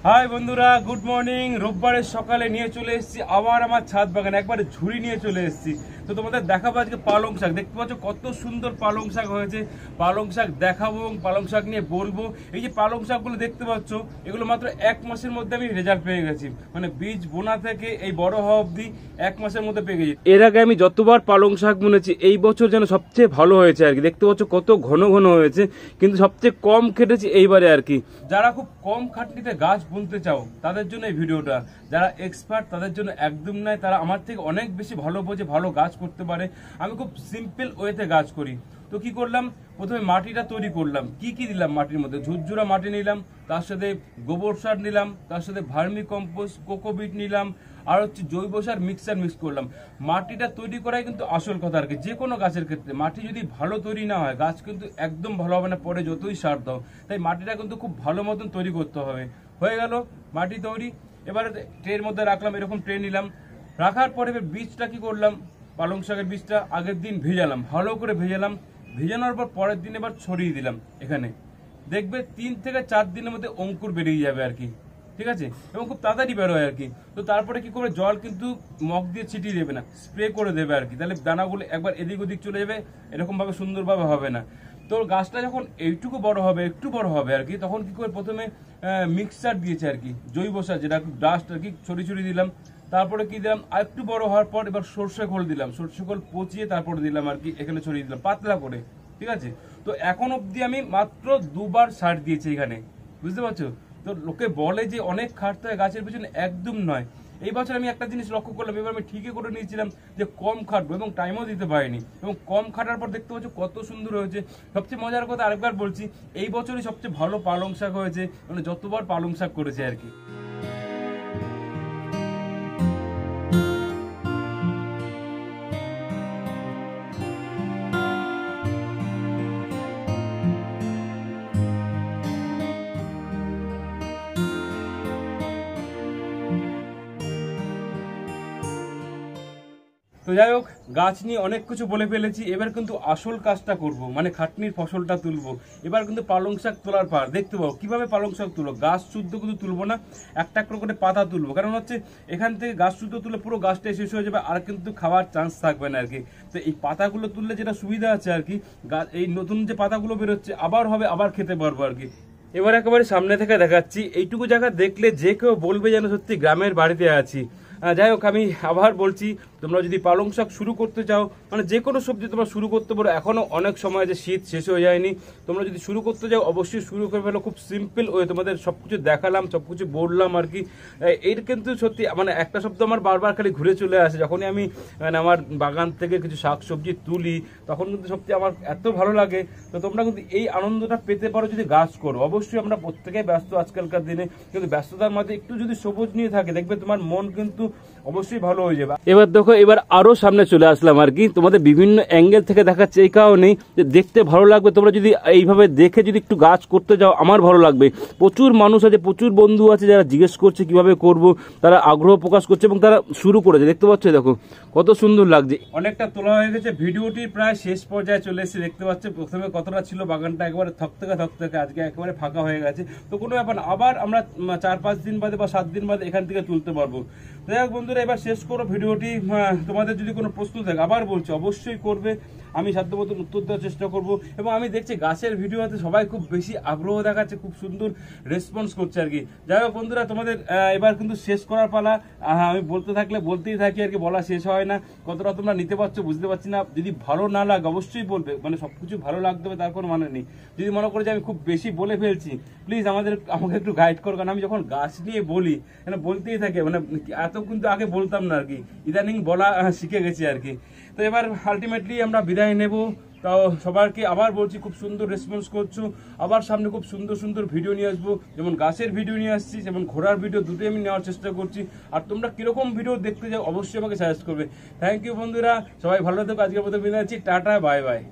High বন্ধুরা, good morning. রোববারের সকালে নিয়ে চলে এসেছি আবার আমার ছাদ বাগানে, একবারে ঝুড়ি নিয়ে চলে এসেছি। তো তোমাদের দেখাবো আজকে পালং শাক। দেখতে পাচ্ছ কত সুন্দর পালং শাক হয়েছে। পালং শাক দেখাবো, পালং শাক নিয়ে বলবো। এই যে পালং শাকগুলো দেখতে পাচ্ছ, এগুলো মাত্র 1 মাসের মধ্যে আমি রেজাল্ট পেয়ে গেছি। মানে বীজ বোনা থেকে এই বড় হওয়া অব্দি 1 মাসের মধ্যে পেয়ে গেছি। এর আগে আমি যতবার পালং শাক বুনেছি, এই বছর যেন সবচেয়ে ভালো হয়েছে আর কি। দেখতে পাচ্ছ কত ঘন ঘন হয়েছে, কিন্তু সবচেয়ে কম খেটেছি এইবারে আর কি। যারা খুব কম খাটনিতে গাছ বুনতে চাও তাদের জন্য এই ভিডিওটা। যারা এক্সপার্ট তাদের জন্য একদম নয়, তারা আমার থেকে অনেক বেশি ভালো বোঝে, ভালো গাছ করতে পারে। আমি খুব সিম্পল ওয়েতে গাছ করি। তো কি করলাম, প্রথমে মাটিটা তৈরি করলাম। কি কি দিলাম মাটির মধ্যে? ঝুরঝুরা মাটি নিলাম, তার সাথে গোবর সার নিলাম, তার সাথে ভার্মি কম্পোস্ট, কোকোপিট নিলাম, আর হচ্ছে জৈব সার মিক্স করলাম। মাটিটা তৈরি করাই কিন্তু আসল কথা আর কি। যে কোনো গাছের ক্ষেত্রে মাটি যদি ভালো তৈরি না হয়, গাছ কিন্তু একদম ভালো হবে না, পরে যতই সার দাও। তাই মাটিটা কিন্তু খুব ভালো মতন তৈরি করতে হবে। হয়ে গেল মাটি তৈরি। এবারে ট্রের মধ্যে রাখলাম, এরকম ট্রে নিলাম। রাখার পরে বীজটা কি করলাম, পালং শাকের বীজটা আগের দিন ভেজালাম, ভালো করে ভেজালাম। ভেজানোর পর পরের দিন এবার ছড়িয়ে দিলাম এখানে। দেখবে 3 থেকে 4 দিনের মধ্যে অঙ্কুর বেরিয়ে যাবে আর কি। ঠিক আছে, এবং খুব তাড়াতাড়ি বেরোয় আর কি। তো তারপরে কি করে, জল কিন্তু মগ দিয়ে ছিটিয়ে দেবে না, স্প্রে করে দেবে আর কি। তাহলে দানাগুলো একবার এদিক ওদিক চলে যাবে, এরকম ভাবে সুন্দরভাবে হবে না। তো গাছটা যখন এইটুকু বড় হবে, একটু বড় হবে আর কি, তখন কি করে প্রথমে মিক্সচার দিয়েছে আর কি, জৈব সার, যেটা ডাস্ট আর কি, ছড়িয়ে দিলাম। তারপরে কি দিলাম, আর একটু বড় হওয়ার পর এবার সর্ষে খোল দিলাম। সর্ষে খোল পচিয়ে তারপরে দিলাম আর কি, এখানে ছড়িয়ে দিলাম পাতলা করে। ঠিক আছে, তো এখন অব্দি আমি মাত্র 2 বার সার দিয়েছি এখানে, বুঝতে পারছো? তো লোকে বলে যে অনেক খাটতে হয় গাছের পিছনে, একদম নয়। এই বছর আমি একটা জিনিস লক্ষ্য করলাম, এবার আমি ঠিকই করে নিয়েছিলাম যে কম খাটবো, এবং টাইমও দিতে পারিনি। এবং কম খাটার পর দেখতে পাচ্ছ কত সুন্দর হয়েছে। সবচেয়ে মজার কথা আরেকবার বলছি, এই বছরই সবচেয়ে ভালো পালং শাক হয়েছে, মানে যতবার পালং শাক করেছে আর কি। তো যাই হোক, গাছ নিয়ে অনেক কিছু বলে ফেলেছি। এবার কিন্তু আসল কাজটা করব, মানে খাটনির ফসলটা তুলবো। এবার কিন্তু পালং শাক তোলার পার। দেখতে পাবো কিভাবে পালং শাক তুলো। গাছ শুদ্ধ কিন্তু তুলবো না, একটা করে পাতা তুলবো। কারণ হচ্ছে এখান থেকে গাছ শুদ্ধ তুলে পুরো গাছটা শেষ হয়ে যাবে, আর কিন্তু খাওয়ার চান্স থাকবে না আর কি। তো এই পাতাগুলো তুললে যেটা সুবিধা আছে আর কি, এই নতুন যে পাতাগুলো বেরোচ্ছে আবার হবে, আবার খেতে পারবো আর কি। এবার একেবারে সামনে থেকে দেখাচ্ছি। এইটুকু জায়গা দেখলে যে কেউ বলবে যেন সত্যি গ্রামের বাড়িতে আছি। যাই হোক, আমি আবার বলছি, তোমরা যদি পালং শাক শুরু করতে চাও, মানে যে কোনো সবজি তোমরা শুরু করতে পারো। এখনো অনেক সময়, যে শীত শেষ হয়ে যায়নি। তোমরা যদি শুরু করতে চাও অবশ্যই শুরু করে ফেলো। খুব সিম্পল ওয়ে, তোমাদের সবকিছু দেখালাম, সবকিছু বললাম আর কি। এর কিন্তু সত্যি মানে একটা শব্দ আমার বারবার খালি ঘুরে চলে আসে, যখনই আমি মানে আমার বাগান থেকে কিছু শাক সবজি তুলি, তখন কিন্তু সত্যি আমার এত ভালো লাগে। তো তোমরা কিন্তু এই আনন্দটা পেতে পারো যদি গাছ করো। অবশ্যই আমরা প্রত্যেকেই ব্যস্ত আজকালকার দিনে, কিন্তু ব্যস্ততার মাঝে একটু যদি সবুজ নিয়ে থাকে, দেখবে তোমার মন কিন্তু অবশ্যই ভালো হয়ে যাবে। এবার দেখো, এবার আরো সামনে চলে আসলাম আর কি। তোমাদের বিভিন্ন অ্যাঙ্গেল থেকে দেখাচ্ছে এই কারণেই যে দেখতে ভালো লাগবে। তোমরা যদি এইভাবে দেখে যদি একটু গাছ করতে যাও, আমার ভালো লাগবে। প্রচুর মানুষ আছে, প্রচুর বন্ধু আছে যারা জিজ্ঞেস করছে কিভাবে করব, তারা আগ্রহ প্রকাশ করছে এবং তারা শুরু করেছে। দেখতে পাচ্ছ, দেখো কত সুন্দর লাগছে। অনেকটা তোলা হয়ে গেছে, ভিডিওটির প্রায় শেষ পর্যায়ে চলে এসেছে। দেখতে পাচ্ছ প্রথমে কতটা ছিল বাগানটা, একেবারে থকথকে, আজকে একেবারে ফাঁকা হয়ে গেছে। তো কোনো ব্যাপার না, আবার আমরা 4-5 দিন বাদে বা 7 দিন বাদে এখান থেকে তুলতে পারবো। যাই হোক বন্ধুরা, এবার শেষ করো ভিডিওটি। তোমাদের যদি কোনো প্রশ্ন থাকে, আবার বলছি অবশ্যই করবে, আমি সাধ্যমতো উত্তর দেওয়ার চেষ্টা করব। এবং আমি দেখছি গাছের ভিডিওতে সবাই খুব বেশি আগ্রহ দেখাচ্ছে, খুব সুন্দর রেসপন্স করছে আর কি। যাই হোক বন্ধুরা, তোমাদের এবার কিন্তু শেষ করার পালা। আমি বলতে থাকলে বলতেই থাকি আর কি, বলা শেষ হয় না। কতটা তোমরা নিতে পারছো বুঝতে পারছি না। যদি ভালো না লাগে অবশ্যই বলবে, মানে সবকিছু ভালো লাগতে হবে তার কোনো মানে নেই। যদি মনে করে যে আমি খুব বেশি বলে ফেলছি, প্লিজ আমাকে একটু গাইড করো। কারণ আমি যখন গাছ নিয়ে বলি, বলতেই থাকে, মানে এত কিন্তু আগে বলতাম না আর কি, ইদানিং বলা শিখে গেছি আর কি। তো এবার আলটিমেটলি আমরা বিদায় নেব। তাও সবাইকে আবার বলছি, খুব সুন্দর রেসপন্স করছো। আবার সামনে খুব সুন্দর ভিডিও নিয়ে আসবো, যেমন গাছের ভিডিও নিয়ে আসছি, যেমন ঘোড়ার ভিডিও, দুটোই আমি নেওয়ার চেষ্টা করছি। আর তোমরা কিরকম ভিডিও দেখতে চাও অবশ্যই আমাকে সাজেস্ট করবে। থ্যাংক ইউ বন্ধুরা, সবাই ভালো থেকো। আজকের মতো বিদায় নিচ্ছি, টাটা, বাই বাই।